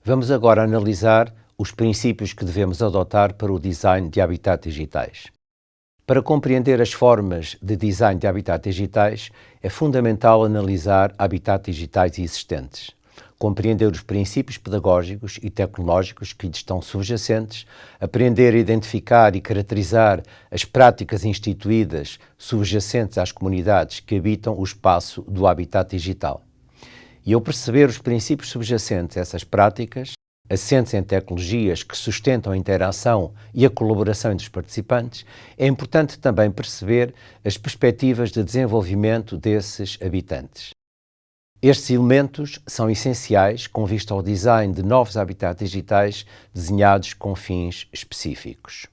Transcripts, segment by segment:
Vamos agora analisar os princípios que devemos adotar para o design de habitats digitais. Para compreender as formas de design de habitats digitais, é fundamental analisar habitats digitais existentes, compreender os princípios pedagógicos e tecnológicos que lhes estão subjacentes, aprender a identificar e caracterizar as práticas instituídas subjacentes às comunidades que habitam o espaço do habitat digital. E ao perceber os princípios subjacentes a essas práticas, assentes em tecnologias que sustentam a interação e a colaboração entre os participantes, é importante também perceber as perspectivas de desenvolvimento desses habitantes. Estes elementos são essenciais com vista ao design de novos habitats digitais desenhados com fins específicos.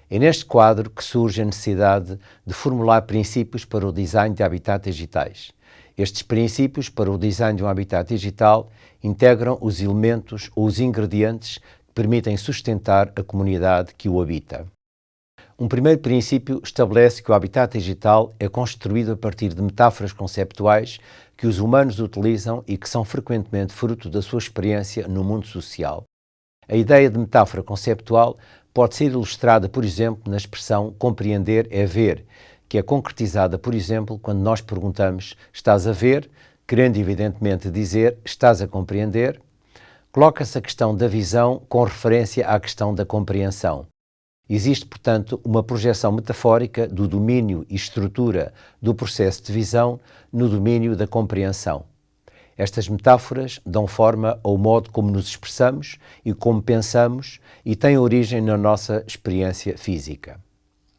É neste quadro que surge a necessidade de formular princípios para o design de habitats digitais. Estes princípios para o design de um habitat digital integram os elementos ou os ingredientes que permitem sustentar a comunidade que o habita. Um primeiro princípio estabelece que o habitat digital é construído a partir de metáforas conceptuais que os humanos utilizam e que são frequentemente fruto da sua experiência no mundo social. A ideia de metáfora conceptual pode ser ilustrada, por exemplo, na expressão compreender é ver, que é concretizada, por exemplo, quando nós perguntamos estás a ver, querendo evidentemente dizer estás a compreender, coloca-se a questão da visão com referência à questão da compreensão. Existe, portanto, uma projeção metafórica do domínio e estrutura do processo de visão no domínio da compreensão. Estas metáforas dão forma ao modo como nos expressamos e como pensamos e têm origem na nossa experiência física.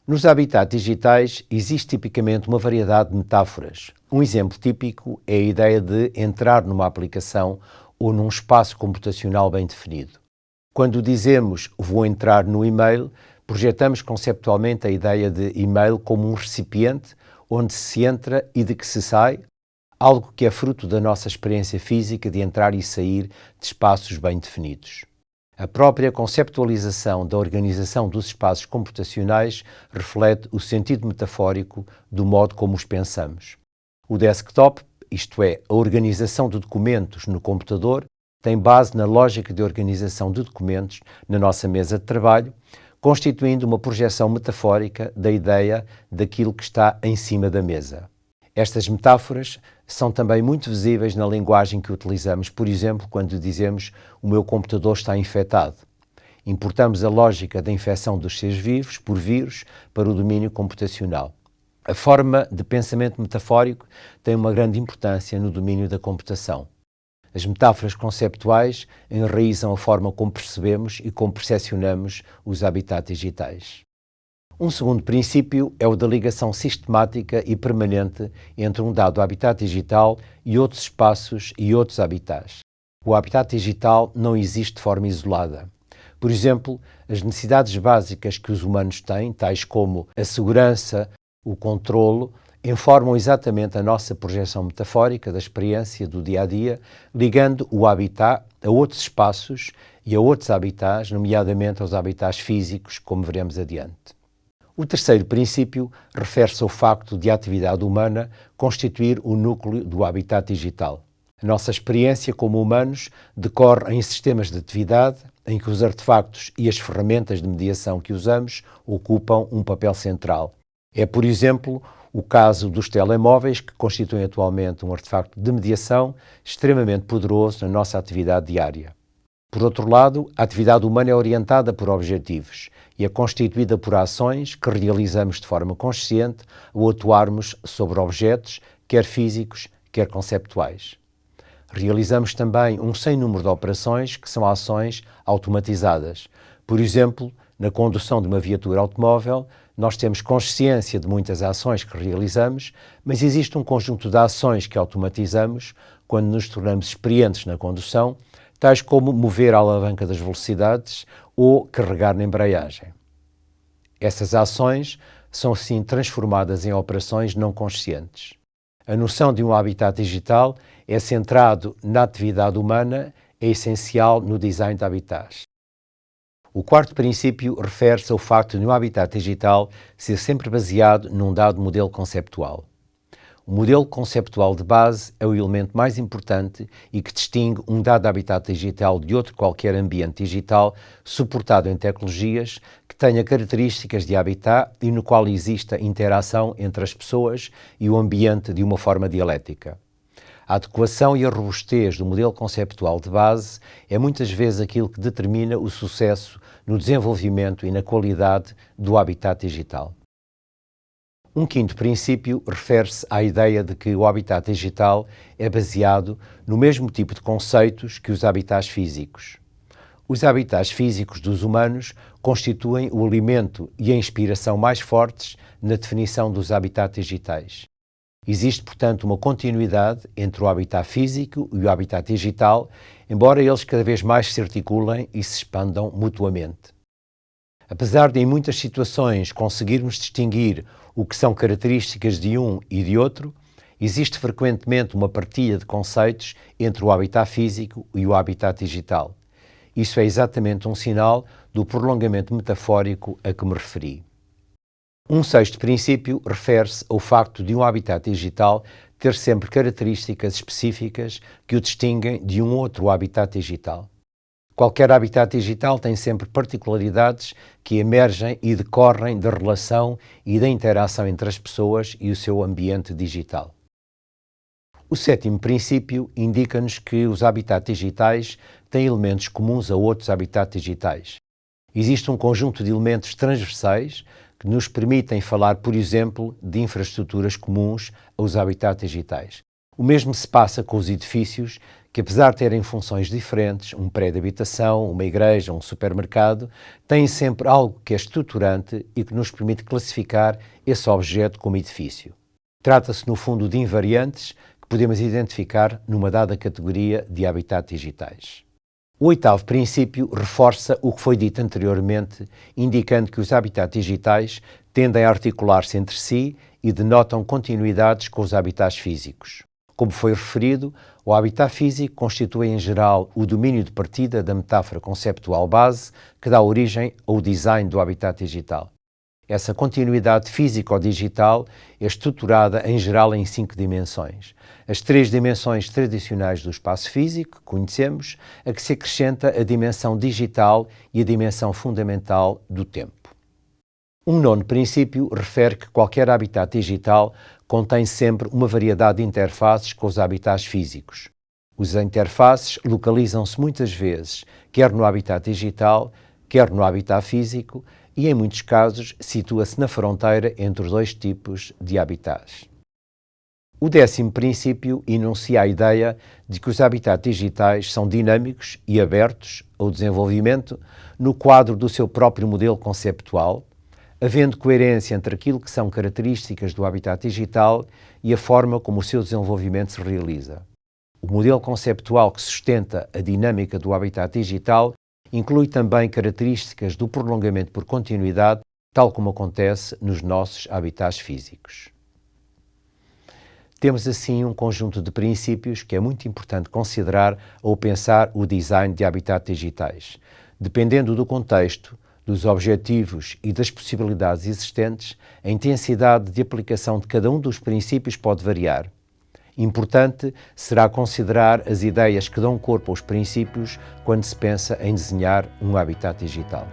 Nos habitats digitais existe tipicamente uma variedade de metáforas. Um exemplo típico é a ideia de entrar numa aplicação ou num espaço computacional bem definido. Quando dizemos vou entrar no e-mail, projetamos conceptualmente a ideia de e-mail como um recipiente onde se entra e de que se sai, algo que é fruto da nossa experiência física de entrar e sair de espaços bem definidos. A própria conceptualização da organização dos espaços computacionais reflete o sentido metafórico do modo como os pensamos. O desktop, isto é, a organização de documentos no computador, tem base na lógica de organização de documentos na nossa mesa de trabalho, constituindo uma projeção metafórica da ideia daquilo que está em cima da mesa. Estas metáforas são também muito visíveis na linguagem que utilizamos, por exemplo, quando dizemos o meu computador está infectado. Importamos a lógica da infecção dos seres vivos por vírus para o domínio computacional. A forma de pensamento metafórico tem uma grande importância no domínio da computação. As metáforas conceptuais enraizam a forma como percebemos e como percepcionamos os habitats digitais. Um segundo princípio é o da ligação sistemática e permanente entre um dado habitat digital e outros espaços e outros habitats. O habitat digital não existe de forma isolada. Por exemplo, as necessidades básicas que os humanos têm, tais como a segurança, o controlo, informam exatamente a nossa projeção metafórica da experiência do dia-a-dia, ligando o habitat a outros espaços e a outros habitats, nomeadamente aos habitats físicos, como veremos adiante. O terceiro princípio refere-se ao facto de a atividade humana constituir o núcleo do habitat digital. A nossa experiência como humanos decorre em sistemas de atividade em que os artefactos e as ferramentas de mediação que usamos ocupam um papel central. É, por exemplo, o caso dos telemóveis, que constituem atualmente um artefacto de mediação extremamente poderoso na nossa atividade diária. Por outro lado, a atividade humana é orientada por objetivos e é constituída por ações que realizamos de forma consciente ao atuarmos sobre objetos, quer físicos, quer conceptuais. Realizamos também um sem número de operações que são ações automatizadas. Por exemplo, na condução de uma viatura automóvel, nós temos consciência de muitas ações que realizamos, mas existe um conjunto de ações que automatizamos quando nos tornamos experientes na condução, tais como mover a alavanca das velocidades ou carregar na embreagem. Essas ações são assim transformadas em operações não conscientes. A noção de um habitat digital é centrado na atividade humana, é essencial no design de habitats. O quarto princípio refere-se ao facto de um habitat digital ser sempre baseado num dado modelo conceptual. O modelo conceptual de base é o elemento mais importante e que distingue um dado habitat digital de outro qualquer ambiente digital suportado em tecnologias que tenha características de habitat e no qual exista interação entre as pessoas e o ambiente de uma forma dialética. A adequação e a robustez do modelo conceptual de base é muitas vezes aquilo que determina o sucesso no desenvolvimento e na qualidade do habitat digital. Um quinto princípio refere-se à ideia de que o habitat digital é baseado no mesmo tipo de conceitos que os habitats físicos. Os habitats físicos dos humanos constituem o alimento e a inspiração mais fortes na definição dos habitats digitais. Existe, portanto, uma continuidade entre o habitat físico e o habitat digital, embora eles cada vez mais se articulem e se expandam mutuamente. Apesar de, em muitas situações, conseguirmos distinguir o que são características de um e de outro, existe frequentemente uma partilha de conceitos entre o habitat físico e o habitat digital. Isso é exatamente um sinal do prolongamento metafórico a que me referi. Um sexto princípio refere-se ao facto de um habitat digital ter sempre características específicas que o distinguem de um outro habitat digital. Qualquer habitat digital tem sempre particularidades que emergem e decorrem da relação e da interação entre as pessoas e o seu ambiente digital. O sétimo princípio indica-nos que os habitats digitais têm elementos comuns a outros habitats digitais. Existe um conjunto de elementos transversais que nos permitem falar, por exemplo, de infraestruturas comuns aos habitats digitais. O mesmo se passa com os edifícios, que apesar de terem funções diferentes, um prédio de habitação, uma igreja, um supermercado, têm sempre algo que é estruturante e que nos permite classificar esse objeto como edifício. Trata-se, no fundo, de invariantes que podemos identificar numa dada categoria de habitats digitais. O oitavo princípio reforça o que foi dito anteriormente, indicando que os habitats digitais tendem a articular-se entre si e denotam continuidades com os habitats físicos. Como foi referido, o habitat físico constitui em geral o domínio de partida da metáfora conceptual base que dá origem ao design do habitat digital. Essa continuidade físico-digital é estruturada em geral em 5 dimensões. As 3 dimensões tradicionais do espaço físico que conhecemos, a que se acrescenta a dimensão digital e a dimensão fundamental do tempo. Um nono princípio refere que qualquer habitat digital contém sempre uma variedade de interfaces com os habitats físicos. Os interfaces localizam-se muitas vezes, quer no habitat digital, quer no habitat físico, e em muitos casos situa-se na fronteira entre os 2 tipos de habitats. O 10º princípio enuncia a ideia de que os habitats digitais são dinâmicos e abertos ao desenvolvimento no quadro do seu próprio modelo conceptual, havendo coerência entre aquilo que são características do habitat digital e a forma como o seu desenvolvimento se realiza. O modelo conceptual que sustenta a dinâmica do habitat digital inclui também características do prolongamento por continuidade, tal como acontece nos nossos habitats físicos. Temos assim um conjunto de princípios que é muito importante considerar ao pensar o design de habitats digitais. Dependendo do contexto, dos objetivos e das possibilidades existentes, a intensidade de aplicação de cada um dos princípios pode variar. Importante será considerar as ideias que dão corpo aos princípios quando se pensa em desenhar um habitat digital.